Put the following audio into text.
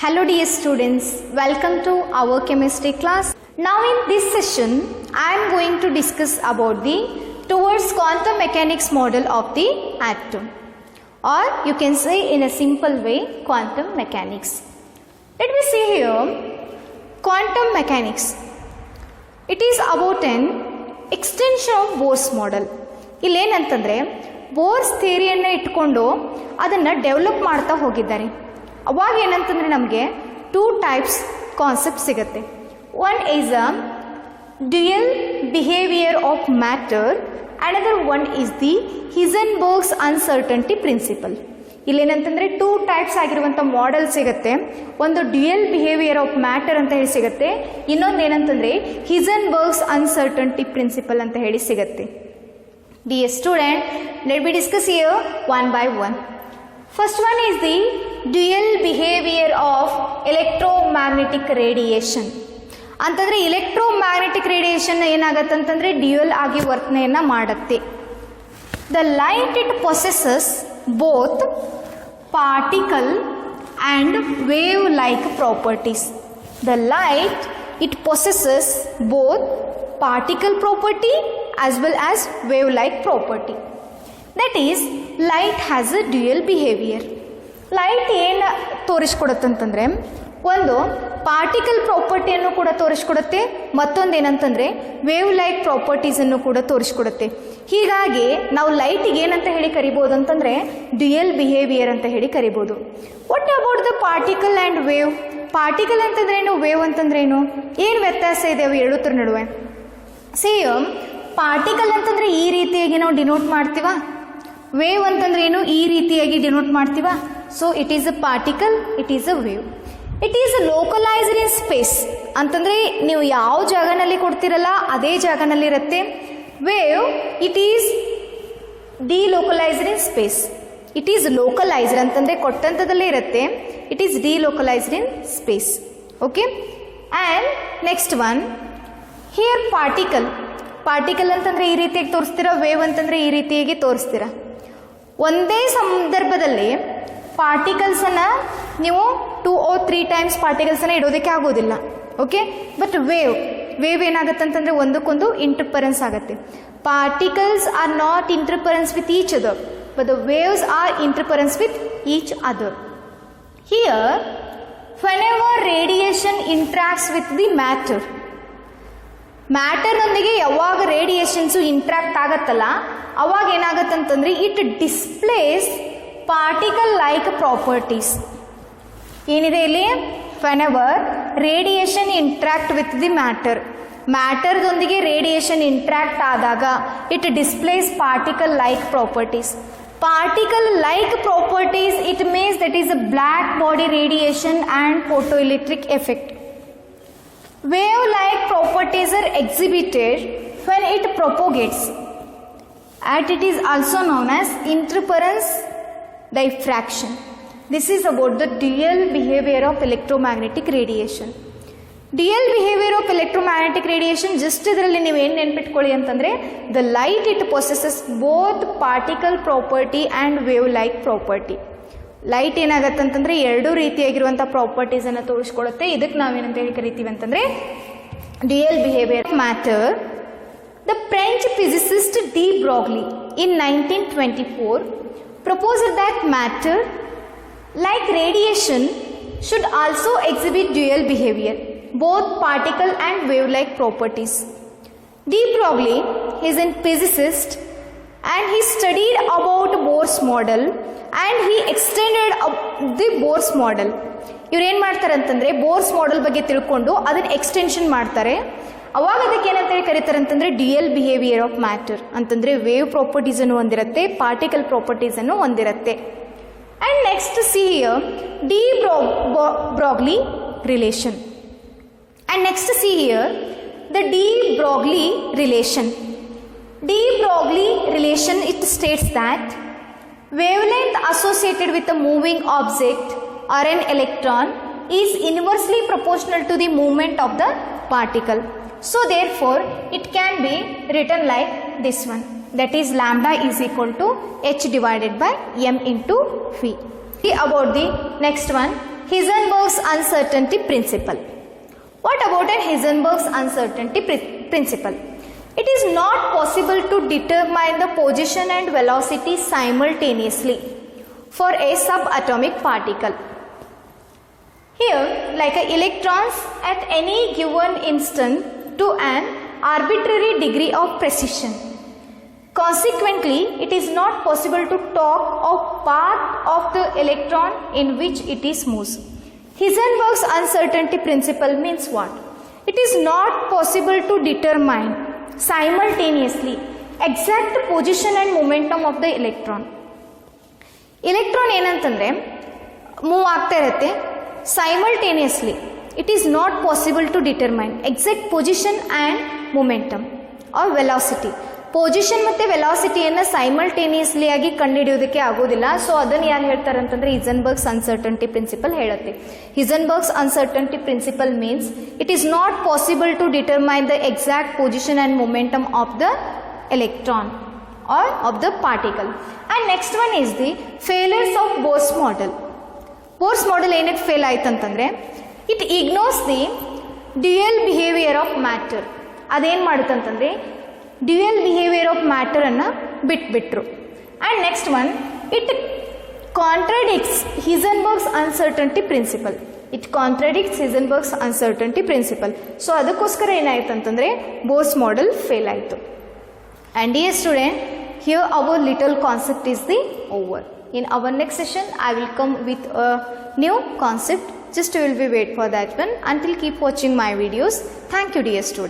Hello dear students, welcome to our chemistry class. Now in this session, I am going to discuss about the towards quantum mechanics model of the atom, or you can say in a simple way quantum mechanics. Let me see here quantum mechanics. It is about an extension of Bohr's model. ಇಲ್ಲೇನಂತಂದರೆ Bohr's ಥಿಯರಿಯನ್ನು ಇಟ್ಕೊಂಡು ಅದನ್ನು develop ಮಾಡ್ತಾ ಹೋಗಿದ್ದಾರೆ. ಅವಾಗ ಏನಂತಂದರೆ ನಮಗೆ 2 types concept ಸಿಗುತ್ತೆ. One is a dual behaviour of matter, another one is the Heisenberg's uncertainty principle. ಇಲ್ಲೇನಂತಂದರೆ 2 ಟೈಪ್ಸ್ ಆಗಿರುವಂಥ ಮಾಡೆಲ್ ಸಿಗುತ್ತೆ. ಒಂದು ಡ್ಯುಯಲ್ ಬಿಹೇವಿಯರ್ ಆಫ್ ಮ್ಯಾಟರ್ ಅಂತ ಹೇಳಿ ಸಿಗುತ್ತೆ, ಇನ್ನೊಂದು ಏನಂತಂದರೆ ಹಿಸನ್ಬರ್ಗ್ಸ್ ಅನ್ಸರ್ಟನ್ಟಿ ಪ್ರಿನ್ಸಿಪಲ್ ಅಂತ ಹೇಳಿ ಸಿಗುತ್ತೆ. Dear student, let me discuss here one by one. First one is the dual behavior of electromagnetic radiation. ಅಂತಂದರೆ electromagnetic radiation ಏನಾಗತ್ತಂತಂದರೆ ಡ್ಯುಯಲ್ ಆಗಿ ವರ್ತನೆಯನ್ನು ಮಾಡುತ್ತೆ. The light it possesses both particle and wave like properties. The light it possesses both particle property as well as wave like property. That is, light has a dual behavior. Light ಏನು ತೋರಿಸ್ಕೊಡುತ್ತಂತಂದರೆ ಒಂದು particle ಪ್ರಾಪರ್ಟಿಯನ್ನು ಕೂಡ ತೋರಿಸ್ಕೊಡುತ್ತೆ, ಮತ್ತೊಂದು ಏನಂತಂದರೆ wave like ಪ್ರಾಪರ್ಟೀಸನ್ನು ಕೂಡ ತೋರಿಸ್ಕೊಡುತ್ತೆ. ಹೀಗಾಗಿ ನಾವು ಲೈಟಿಗೆ ಏನಂತ ಹೇಳಿ ಕರಿಬೋದು ಅಂತಂದರೆ ಡ್ಯುಯಲ್ ಬಿಹೇವಿಯರ್ ಅಂತ ಹೇಳಿ ಕರಿಬೋದು. What about the particle and wave? Particle ಅಂತಂದ್ರೇನು, ವೇವ್ ಅಂತಂದ್ರೇನು, ಏನು ವ್ಯತ್ಯಾಸ ಇದೆ ಅವು ಎರಡೂತರ ನಡುವೆ? ಸೇಮ್ ಪಾರ್ಟಿಕಲ್ ಅಂತಂದರೆ ಈ ರೀತಿಯಾಗಿ ನಾವು ಡಿನೋಟ್ ಮಾಡ್ತೀವ, ವೇವ್ ಅಂತಂದ್ರೆ ಏನು ಈ ರೀತಿಯಾಗಿ ಡಿನೋಟ್ ಮಾಡ್ತೀವ. So it is a particle, it is a wave. It is localised in space ಅಂತಂದರೆ ನೀವು ಯಾವ ಜಾಗನಲ್ಲಿ ಕೊಡ್ತಿರಲ್ಲ ಅದೇ ಜಾಗನಲ್ಲಿ ಇರುತ್ತೆ. Wave it is delocalised in space. It is localised ಅಂತಂದರೆ ಕೊಟ್ಟಂಥದ್ದಲ್ಲೇ ಇರುತ್ತೆ, it is delocalised in space. Okay, and next one here particle. Particle ಅಂತಂದರೆ ಈ ರೀತಿಯಾಗಿ ತೋರಿಸ್ತೀರಾ, ವೇವ್ ಅಂತಂದರೆ ಈ ರೀತಿಯಾಗಿ ತೋರಿಸ್ತೀರಾ. ಒಂದೇ ಸಂದರ್ಭದಲ್ಲಿ ಪಾರ್ಟಿಕಲ್ಸನ್ನು ನೀವು 2 or 3 ಟೈಮ್ಸ್ ಪಾರ್ಟಿಕಲ್ಸನ್ನು ಇಡೋದಕ್ಕೆ ಆಗೋದಿಲ್ಲ. ಓಕೆ, ಬಟ್ ವೇವ್ ಏನಾಗುತ್ತಂತಂದರೆ ಒಂದಕ್ಕೊಂದು ಇಂಟರ್ಫರೆನ್ಸ್ ಆಗುತ್ತೆ. Particles are not interference with each other, but the waves are interference with each other. Here whenever radiation interacts with the matter, ಮ್ಯಾಟರ್ನೊಂದಿಗೆ ಯಾವಾಗ ರೇಡಿಯೇಷನ್ಸು ಇಂಟ್ರಾಕ್ಟ್ ಆಗತ್ತಲ್ಲ ಅವಾಗ ಏನಾಗತ್ತಂತಂದರೆ it displays particle like properties. ಏನಿದೆ ಇಲ್ಲಿ? Whenever radiation interact with the ಮ್ಯಾಟರ್ದೊಂದಿಗೆ radiation interact ಆದಾಗ it displays particle like properties. Particle like properties it means that is a black body radiation and photoelectric effect. Wave-like properties are exhibited when it propagates, and it is also known as interference diffraction. This is about the dual behavior of electromagnetic radiation. Dual behavior of electromagnetic radiation, just ಇದರಲ್ಲಿ ನೀವು ಏನು ನೆನ್ಪಿಟ್ಕೊಳ್ಳಿ ಅಂತಂದರೆ the light it possesses both particle property and wave-like property. Light ಏನಾಗತ್ತಂತಂದರೆ ಎರಡೂ ರೀತಿಯಾಗಿರುವಂಥ ಪ್ರಾಪರ್ಟೀಸನ್ನು ತೋರಿಸ್ಕೊಡುತ್ತೆ. ಇದಕ್ಕೆ ನಾವೇನಂತ ಹೇಳಿ ಕರಿತೀವಿ ಅಂತಂದರೆ dual behaviour matter. The French physicist de Broglie in 1924 proposed that matter like radiation should also exhibit dual behavior, both particle and wave like properties. De Broglie is a physicist and he studied about Bohr's model and he extended the Bohr's model. ಇವ್ರು ಏನು ಮಾಡ್ತಾರೆ ಅಂತಂದರೆ Bohr's model ಬಗ್ಗೆ ತಿಳ್ಕೊಂಡು ಅದನ್ನು extension ಮಾಡ್ತಾರೆ. ಅವಾಗ ಅದಕ್ಕೆ ಏನಂತೇಳಿ ಕರೀತಾರೆ ಅಂತಂದರೆ ಡ್ಯುಯಲ್ ಬಿಹೇವಿಯರ್ ಆಫ್ ಮ್ಯಾಟರ್ ಅಂತಂದರೆ ವೇವ್ ಪ್ರಾಪರ್ಟೀಸನ್ನು ಹೊಂದಿರುತ್ತೆ, ಪಾರ್ಟಿಕಲ್ ಪ್ರಾಪರ್ಟೀಸನ್ನು ಹೊಂದಿರುತ್ತೆ. And next see here D Broglie relation. And next see here the D Broglie relation. De Broglie relation, it states that wavelength associated with a moving object or an electron is inversely proportional to the movement of the particle. So therefore it can be written like this one, that is lambda is equal to h divided by m into v. See about the next one. Heisenberg's uncertainty principle. What about an Heisenberg's uncertainty principle? It is not possible to determine the position and velocity simultaneously for a subatomic particle. Here, like electrons at any given instant to an arbitrary degree of precision. Consequently, it is not possible to talk of path of the electron in which it is moves. Heisenberg's uncertainty principle means what? It is not possible to determine simultaneously exact position and momentum of the electron. Electron ಏನಂತಂದ್ರೆ move ಆಗ್ತಾ ಇರುತ್ತೆ simultaneously. It is not possible to determine exact position and momentum or velocity. Position ಮತ್ತು ವೆಲಾಸಿಟಿಯನ್ನು simultaneously ಆಗಿ ಕಂಡುಹಿಡಿಯೋದಕ್ಕೆ ಆಗೋದಿಲ್ಲ. So ಅದನ್ನು ಯಾರು ಹೇಳ್ತಾರೆ ಅಂತಂದರೆ ಹಿಸನ್ಬರ್ಗ್ಸ್ ಅನ್ಸರ್ಟನ್ಟಿ ಪ್ರಿನ್ಸಿಪಲ್ ಹೇಳುತ್ತೆ. Heisenberg's uncertainty principle means it is not possible to determine the exact position and momentum of the electron or of the particle. And next one is the failures of Bohr's model. Bohr's model ಏನಕ್ಕೆ fail ಆಯ್ತು ಅಂತಂದರೆ it ignores the dual behaviour of matter. ಅದೇನು ಮಾಡುತ್ತಂತಂದರೆ dual behaviour of ಮ್ಯಾಟರನ್ನು ಬಿಟ್ಬಿಟ್ರು. And next one it contradicts Heisenberg's uncertainty principle. It contradicts Heisenberg's uncertainty principle. So ಅದಕ್ಕೋಸ್ಕರ ಏನಾಯ್ತು ಅಂತಂದರೆ ಬೋರ್ಸ್ ಮಾಡೆಲ್ ಫೇಲ್ ಆಯಿತು. And dear student, here our little concept is the over. In our next session, I will come with a new concept. Just you will be wait for that one. Until keep watching my videos. Thank you, dear students.